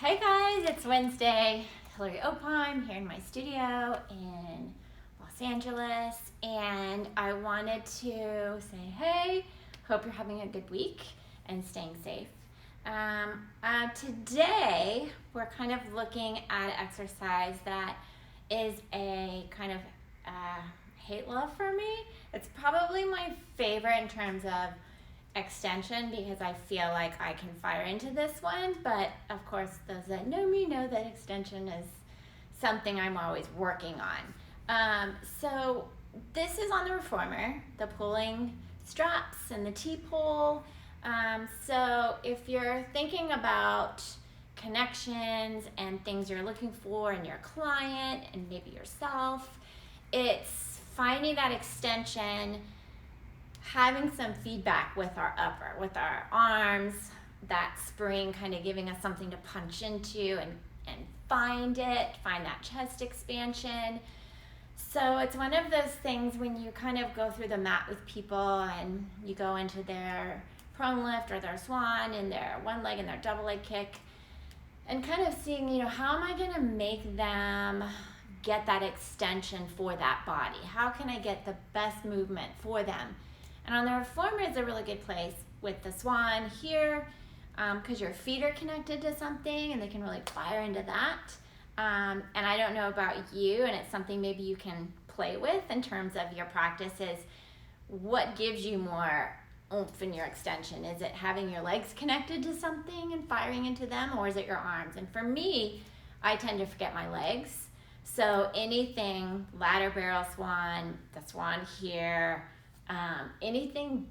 Hey guys, it's Wednesday. Hillary Opine here in my studio in Los Angeles, and I wanted to say, hey, hope you're having a good week and staying safe. Today, we're kind of looking at an exercise that is a kind of hate love for me. It's probably my favorite in terms of extension because I feel like I can fire into this one, but of course those that know me know that extension is something I'm always working on. So this is on the reformer, the pulling straps and the T-pull. So if you're thinking about connections and things you're looking for in your client and maybe yourself, it's finding that extension, having some feedback with our upper, with our arms, that spring kind of giving us something to punch into and find that chest expansion. So it's one of those things when you kind of go through the mat with people and you go into their prone lift or their swan and their one leg and their double leg kick and kind of seeing, how am I going to make them get that extension for that body? How can I get the best movement for them? And on the reformer is a really good place with the swan here because your feet are connected to something and they can really fire into that. And I don't know about you, and it's something maybe you can play with in terms of your practices. What gives you more oomph in your extension? Is it having your legs connected to something and firing into them, or is it your arms? And for me, I tend to forget my legs. So anything, ladder barrel swan, the swan here, anything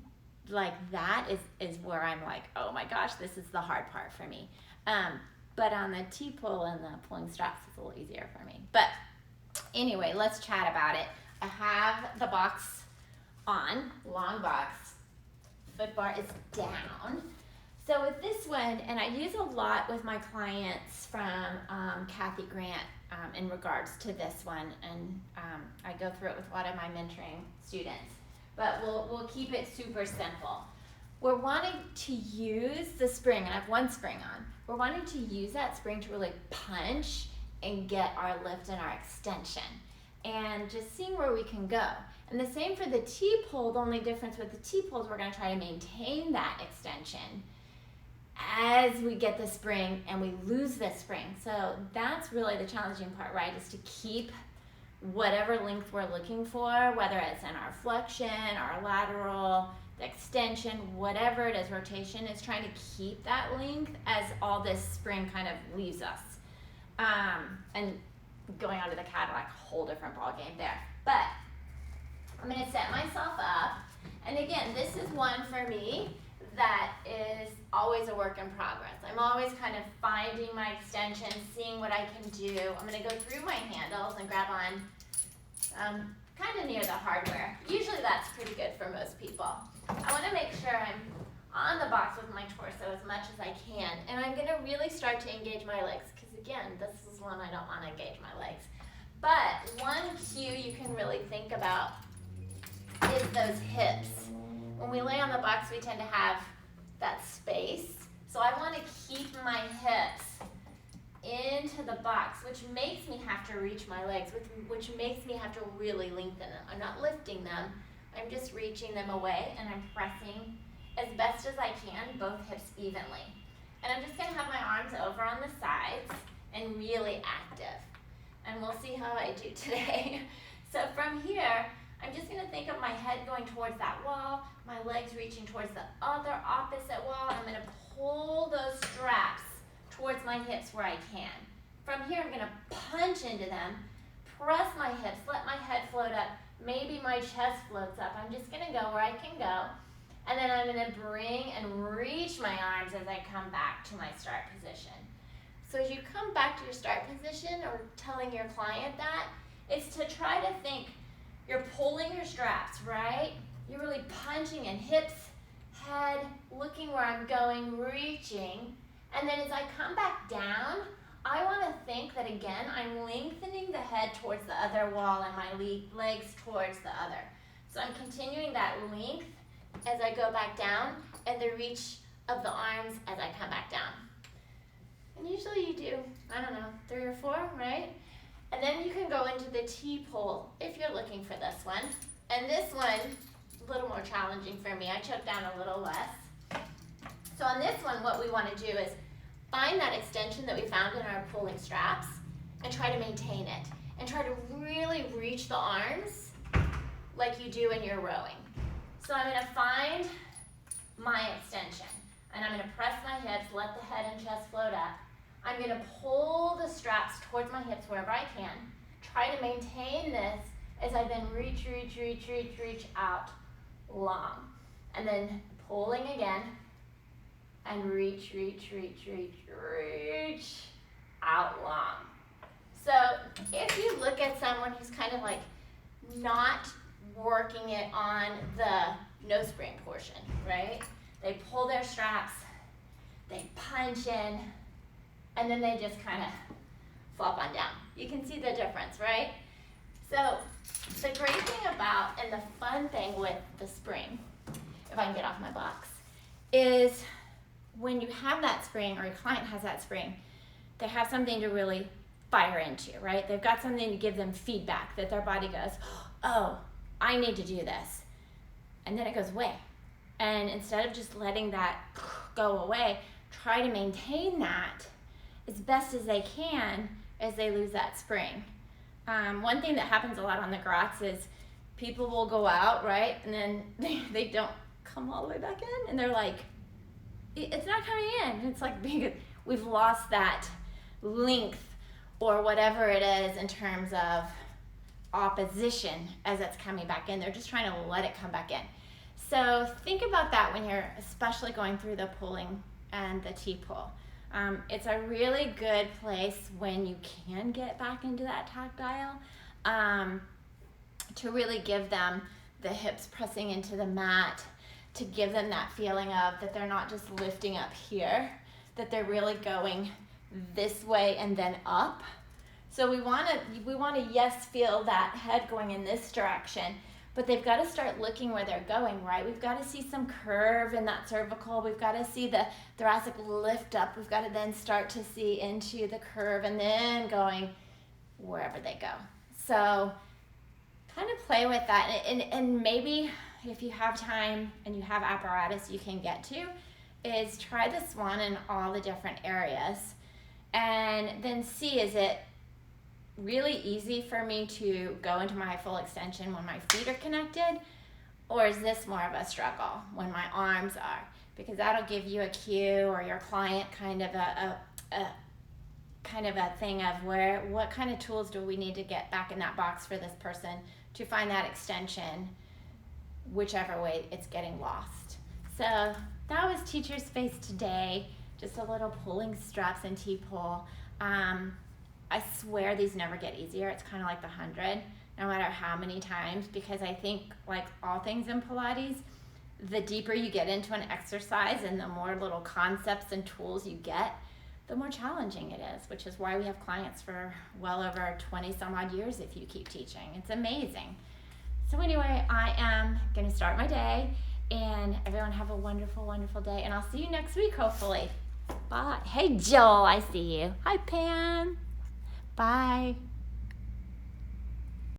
like that is where I'm like, oh my gosh, this is the hard part for me. But on the T-pull and the pulling straps, it's a little easier for me. But anyway, let's chat about it. I have the box on, long box. Foot bar is down. So with this one, and I use a lot with my clients from Kathy Grant in regards to this one, and I go through it with a lot of my mentoring students. But we'll keep it super simple. We're wanting to use the spring, and I have one spring on. We're wanting to use that spring to really punch and get our lift and our extension, and just seeing where we can go. And the same for the T-pull. The only difference with the T-pull is we're going to try to maintain that extension as we get the spring and we lose the spring. So that's really the challenging part, right? Is to keep whatever length we're looking for, whether it's in our flexion, our lateral, the extension, whatever it is, rotation, is trying to keep that length as all this spring kind of leaves us. And going on to the Cadillac, whole different ball game there. But I'm going to set myself up, and again, this is one for me that is always a work in progress. I'm always kind of finding my extension, seeing what I can do. I'm going to go through my handles and grab on kind of near the hardware. Usually that's pretty good for most people. I want to make sure I'm on the box with my torso as much as I can, and I'm going to really start to engage my legs because, again, this is one I don't want to engage my legs. But one cue you can really think about is those hips. When we lay on the box, we tend to have that space. So I want to keep my hips into the box, which makes me have to reach my legs, which makes me have to really lengthen them. I'm not lifting them. I'm just reaching them away, and I'm pressing as best as I can both hips evenly. And I'm just going to have my arms over on the sides and really active. And we'll see how I do today. So from here, I'm just going to think of my head going towards that wall, my legs reaching towards the other opposite wall, and I'm going to pull those straps towards my hips where I can. From here, I'm going to punch into them, press my hips, let my head float up, maybe my chest floats up. I'm just going to go where I can go, and then I'm going to bring and reach my arms as I come back to my start position. So as you come back to your start position, or telling your client that, it's to try to think, you're pulling your straps, right? You're really punching in hips, head, looking where I'm going, reaching. And then as I come back down, I want to think that, again, I'm lengthening the head towards the other wall and my legs towards the other. So I'm continuing that length as I go back down and the reach of the arms as I come back down. And usually you do I don't know, 3 or 4, right? And then you can go into the T-pole if you're looking for this one. And this one, a little more challenging for me. I choke down a little less. So on this one, what we want to do is find that extension that we found in our pulling straps and try to maintain it. And try to really reach the arms like you do in your rowing. So I'm going to find my extension. And I'm going to press my hips, let the head and chest float up. I'm going to pull the straps towards my hips wherever I can. Try to maintain this as I then reach out long. And then pulling again and reach out long. So if you look at someone who's kind of like not working it on the no spring portion, right? They pull their straps, they punch in, and then they just kind of flop on down. You can see the difference, right? So the great thing about, and the fun thing with the spring, if I can get off my box, is when you have that spring, or your client has that spring, they have something to really fire into, right? They've got something to give them feedback that their body goes, oh, I need to do this. And then it goes away. And instead of just letting that go away, try to maintain that as best as they can as they lose that spring. One thing that happens a lot on the grots is people will go out, right? And then they don't come all the way back in. And they're like, it's not coming in. And it's like we've lost that length or whatever it is in terms of opposition as it's coming back in. They're just trying to let it come back in. So think about that when you're especially going through the pulling and the T-pull. It's a really good place when you can get back into that tactile to really give them the hips pressing into the mat, to give them that feeling of that they're not just lifting up here, that they're really going this way and then up. So we want to yes, feel that head going in this direction, but they've got to start looking where they're going, right? We've got to see some curve in that cervical. We've got to see the thoracic lift up. We've got to then start to see into the curve and then going wherever they go. So kind of play with that. And maybe if you have time and you have apparatus you can get to, is try the swan in all the different areas and then see, is it really easy for me to go into my full extension when my feet are connected, or is this more of a struggle when my arms are? Because that'll give you a cue, or your client kind of a thing of what kind of tools do we need to get back in that box for this person to find that extension, whichever way it's getting lost. So that was Teacher's Space today, just a little pulling straps and T-pull. I swear these never get easier. It's kind of like the 100, no matter how many times, because I think, like all things in Pilates, the deeper you get into an exercise and the more little concepts and tools you get, the more challenging it is, which is why we have clients for well over 20 some odd years if you keep teaching. It's amazing. So anyway, I am going to start my day, and everyone have a wonderful, wonderful day, and I'll see you next week, hopefully. Bye. Hey, Joel, I see you. Hi, Pam. Bye.